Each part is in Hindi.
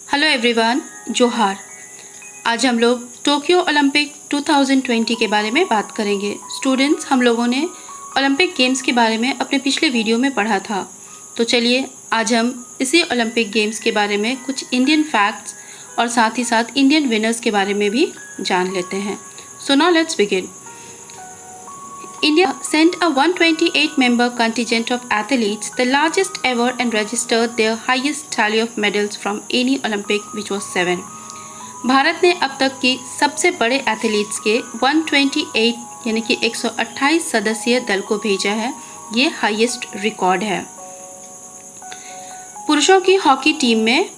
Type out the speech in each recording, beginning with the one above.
हेलो एवरीवन, जोहार। आज हम लोग टोक्यो ओलंपिक 2020 के बारे में बात करेंगे। स्टूडेंट्स, हम लोगों ने ओलंपिक गेम्स के बारे में अपने पिछले वीडियो में पढ़ा था, तो चलिए आज हम इसी ओलंपिक गेम्स के बारे में कुछ इंडियन फैक्ट्स और साथ ही साथ इंडियन विनर्स के बारे में भी जान लेते हैं। So now let's begin. India sent a 128-member contingent of athletes, the largest ever, and registered their highest tally of medals from any Olympic, which was 7. Bharat ने अब तक की सबसे बड़े एथलीट्स के 128 यानी कि 128 सदस्यीय दल को भेजा है। ये हाईएस्ट रिकॉर्ड है। पुरुषों की हॉकी टीम में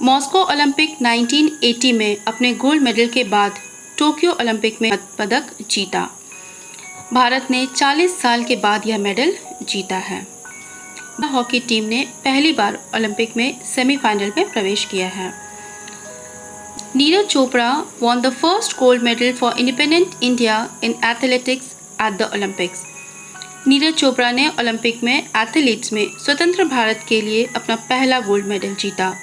मॉस्को ओलंपिक 1980 में अपने गोल्ड मेडल के बाद टोक्यो ओलंपिक में पदक जीता। भारत ने 40 साल के बाद यह मेडल जीता है। हॉकी टीम ने पहली बार ओलंपिक में सेमीफाइनल में प्रवेश किया है। Neeraj Chopra won the first gold medal for independent India in athletics at the Olympics. Neeraj Chopra ने ओलंपिक में एथलीट्स में स्वतंत्र भारत के लिए अपना पहला गोल्ड मेडल जीता।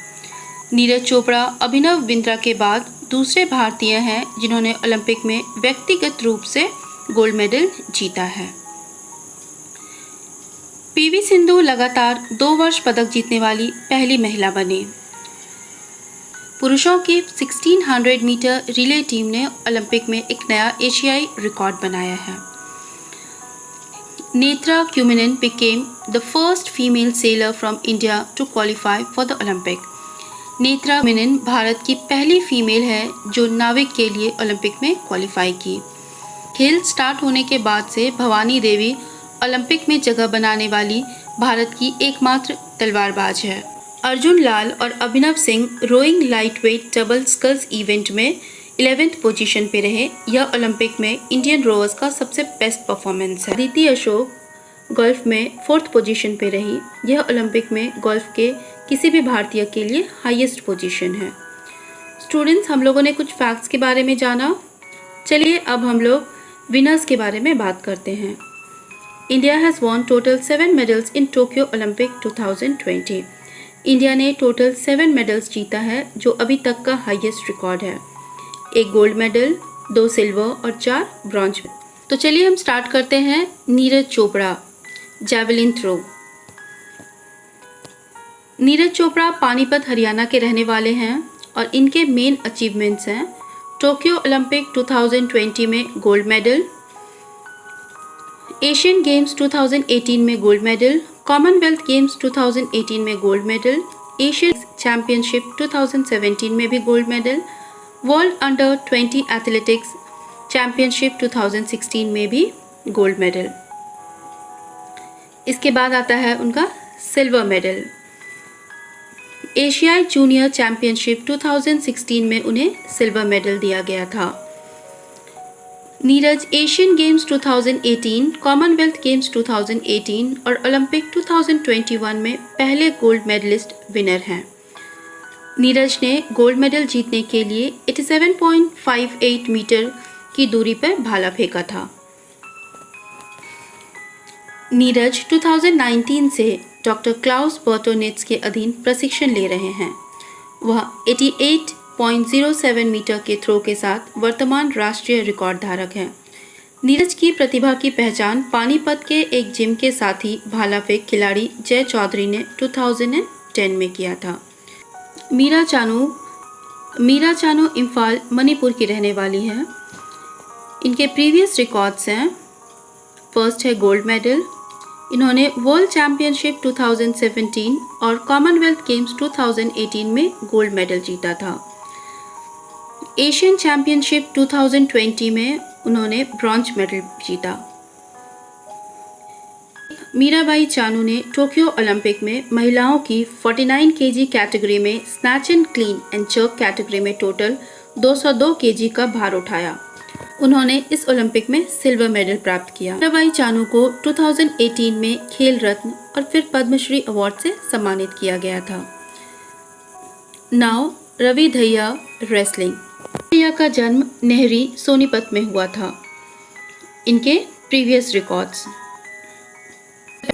नीरज चोपड़ा अभिनव बिंद्रा के बाद दूसरे भारतीय हैं जिन्होंने ओलंपिक में व्यक्तिगत रूप से गोल्ड मेडल जीता है। पीवी सिंधु लगातार 2 वर्ष पदक जीतने वाली पहली महिला बनी। पुरुषों की 1600 मीटर रिले टीम ने ओलंपिक में एक नया एशियाई रिकॉर्ड बनाया है। Netra क्यूमिनन became the first female sailor from India to qualify for the Olympic. Netra क्यूमिनन Bharat की पहली फीमेल है जो नाविक के लिए ओलंपिक में क्वालिफाई की। खेल स्टार्ट होने के बाद से भवानी देवी ओलंपिक में जगह बनाने वाली भारत की एकमात्र तलवारबाज है। अर्जुन लाल और Abhinav Singh rowing lightweight double sculls event में 11th पोजीशन पे रहे। यह ओलंपिक में इंडियन रोवर्स का सबसे बेस्ट परफॉर्मेंस है। अदिति अशोक गोल्फ में 4th पोजीशन पे रही। यह ओलंपिक में गोल्फ के किसी भी भारतीय के लिए हाईएस्ट पोजीशन है। स्टूडेंट्स, हम लोगों ने कुछ फैक्ट्स के बारे में जाना। चलिए अब हम लोग विनर्स के बारे में बात करते हैं। India has won total 7 medals in Tokyo Olympic 2020। India ने टोटल 7 मेडल्स जीता है जो अभी तक का हाईएस्ट रिकॉर्ड है। 1 गोल्ड मेडल, 2 सिल्वर और 4 ब्रॉन्ज। तो चलिए हम स्टार्ट करते हैं। Neeraj Chopra javelin throw. नीरज चोपड़ा पानीपत हरियाणा के रहने वाले हैं और इनके मेन अचीवमेंट्स हैं टोक्यो ओलंपिक 2020 में गोल्ड मेडल, एशियन गेम्स 2018 में गोल्ड मेडल, कॉमनवेल्थ गेम्स 2018 में गोल्ड मेडल, एशियन चैंपियनशिप 2017 में भी gold medal, world under 20 athletics championship 2016 में भी गोल्ड मेडल। इसके बाद आता है उनका सिल्वर मेडल। एशियाई जूनियर चैंपियनशिप 2016 में उन्हें सिल्वर मेडल दिया गया था। Neeraj Asian games 2018, Commonwealth games 2018 और ओलंपिक 2021 में पहले गोल्ड मेडलिस्ट विनर हैं। नीरज ने गोल्ड मेडल जीतने के लिए 87.58 मीटर की दूरी पर भाला फेंका था। नीरज 2019 से डॉक्टर क्लाउस बर्टोनिट्स के अधीन प्रशिक्षण ले रहे हैं। वह 88.07 मीटर के थ्रो के साथ वर्तमान राष्ट्रीय रिकॉर्ड धारक हैं। नीरज की प्रतिभा की पहचान पानीपत के एक जिम के साथी भाला फेंक खिलाड़ी जय चौधरी ने 2010 में किया था। मीरा चानू इम्फाल मणिपुर की रहने वाली है। इनके प्रीवियस रिकॉर्ड्स हैं, फर्स्ट है गोल्ड मेडल। इन्होंने वर्ल्ड चैंपियनशिप 2017 और कॉमनवेल्थ गेम्स 2018 में गोल्ड मेडल जीता था। एशियन चैंपियनशिप 2020 में उन्होंने ब्रॉन्ज मेडल जीता। मीराबाई चानू ने टोक्यो ओलंपिक में महिलाओं की 49 केजी कैटेगरी में snatch and clean and jerk category में टोटल 202 केजी का भार उठाया। उन्होंने इस ओलंपिक में सिल्वर मेडल प्राप्त किया। मीराबाई चानू को 2018 में खेल रत्न और फिर पद्मश्री अवार्ड से सम्मानित किया गया था। Now Ravi Dahiya wrestling. दहिया का जन्म नेहरी सोनीपत में हुआ था। इनके प्रीवियस रिकॉर्ड्स,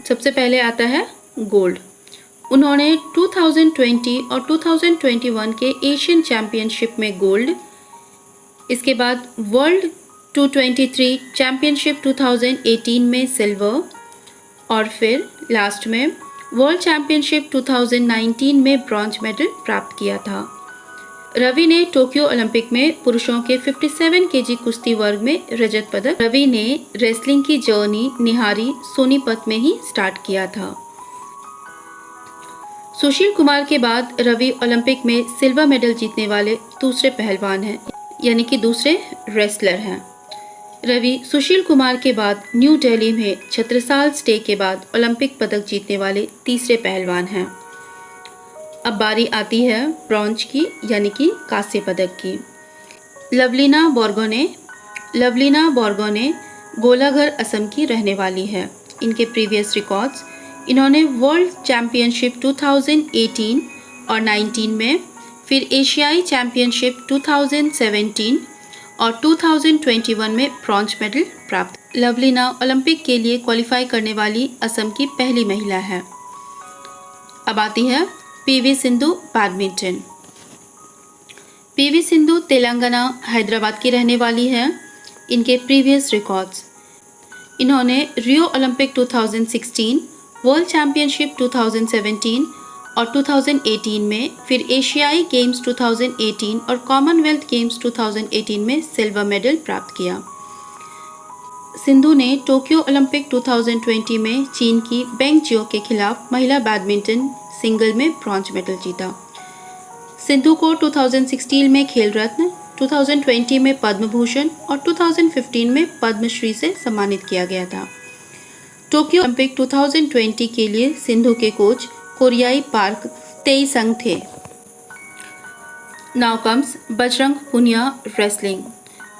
सबसे पहले आता है गोल्ड। उन्होंने 2020 और 2021 के एशियन चैम्पियनशिप में गोल्ड, इसके बाद वर्ल्ड 223 चैम्पियनशिप 2018 में सिल्वर और फिर लास्ट में वर्ल्ड चैम्पियनशिप 2019 में ब्रॉन्ज मेडल प्राप्त किया था। रवि ने टोक्यो ओलंपिक में पुरुषों के 57 केजी कुश्ती वर्ग में रजत पदक। रवि ने रेसलिंग की जर्नी निहारी सोनीपत में ही स्टार्ट किया था। सुशील कुमार के बाद रवि ओलंपिक में सिल्वर मेडल जीतने वाले दूसरे पहलवान हैं, यानी कि दूसरे रेसलर हैं। रवि सुशील कुमार के बाद न्यू दिल्ली में छत्रसाल स्टे के बाद ओलंपिक पदक जीतने वाले तीसरे पहलवान हैं। अब बारी आती है ब्रॉन्ज की, यानी कि कांस्य पदक की। लवलीना बोरगोने गोलाघर असम की रहने वाली है। इनके प्रीवियस रिकॉर्ड्स, इन्होंने वर्ल्ड चैम्पियनशिप 2018 और 19 में, फिर एशियाई चैम्पियनशिप 2017 और 2021 में ब्रॉन्ज मेडल प्राप्त। लवलीना ओलंपिक के लिए क्वालिफाई करने वाली असम की पहली महिला है। अब आती है PV Sindhu badminton. PV Sindhu Telangana Hyderabad की रहने वाली है। इनके प्रीवियस रिकॉर्ड्स, इन्होंने रियो ओलंपिक 2016, वर्ल्ड चैम्पियनशिप 2017 और 2018 में, फिर एशियाई गेम्स 2018 और कॉमनवेल्थ गेम्स 2018 में सिल्वर मेडल प्राप्त किया। सिंधु ने टोक्यो ओलंपिक 2020 में चीन की बेंग जियो के खिलाफ महिला बैडमिंटन सिंगल में ब्रॉन्ज मेडल जीता। सिंधु को 2016 में खेल रत्न, 2020 में पद्म भूषण और 2015 में पद्मश्री से सम्मानित किया गया था। टोक्यो ओलंपिक 2020 के लिए सिंधु के कोच कोरियाई पार्क तेईसंग थे। Now comes Bajrang Punia wrestling.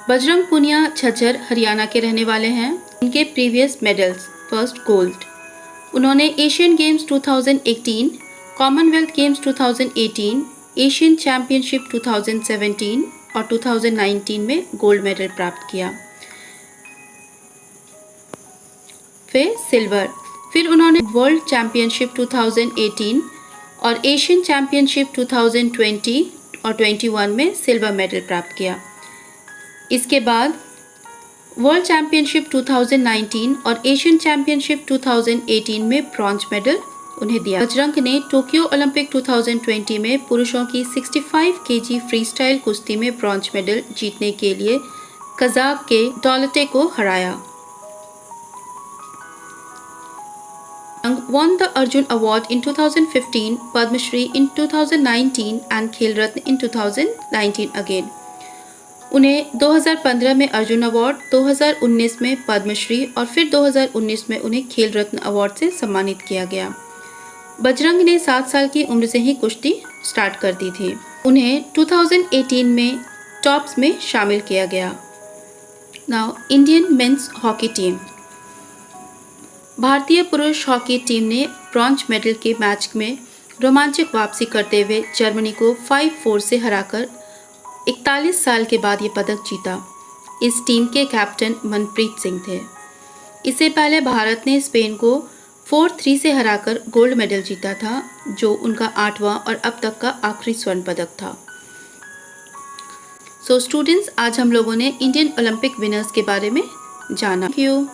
Bajrang Punia Jhajjar Haryana के रहने वाले हैं। इनके प्रीवियस मेडल्स, फर्स्ट गोल्ड, उन्होंने Asian games 2018, Commonwealth games 2018, Asian championship 2017 और 2019 में गोल्ड मेडल प्राप्त किया। फिर सिल्वर, फिर उन्होंने वर्ल्ड चैम्पियनशिप 2018 और एशियन चैम्पियनशिप 2020 और 21 में सिल्वर मेडल प्राप्त किया। इसके बाद वर्ल्ड चैम्पियनशिप 2019 और एशियन चैम्पियनशिप 2018 में ब्रॉन्ज मेडल उन्हें दिया। बजरंग ने टोक्यो ओलंपिक 2020 में पुरुषों की 65 केजी फ्रीस्टाइल कुश्ती में ब्रॉन्ज मेडल जीतने के लिए कजाक के दौलते को हराया। won the Arjun Award in 2015, Padma Shri in 2019 and Khel Ratna in 2019 again. उन्हें 2015 में अर्जुन अवार्ड, 2019 में पद्मश्री और फिर 2019 में उन्हें खेल रत्न अवार्ड से सम्मानित किया गया। बजरंग ने 7 साल की उम्र से ही कुश्ती स्टार्ट कर दी थी। उन्हें 2018 में टॉप्स में शामिल किया गया। Now Indian men's hockey team. भारतीय पुरुष हॉकी टीम ने ब्रॉन्ज मेडल के मैच में रोमांचक वापसी करते हुए जर्मनी को 5-4 से हराकर 41 साल के बाद ये पदक जीता। इस टीम के कैप्टन मनप्रीत सिंह थे। इससे पहले भारत ने स्पेन को 4-3 से हराकर गोल्ड मेडल जीता था, जो उनका 8वां और अब तक का आखिरी स्वर्ण पदक था। सो स्टूडेंट्स, आज हम लोगों ने इंडियन ओलंपिक विनर्स के बारे में जाना। Thank you.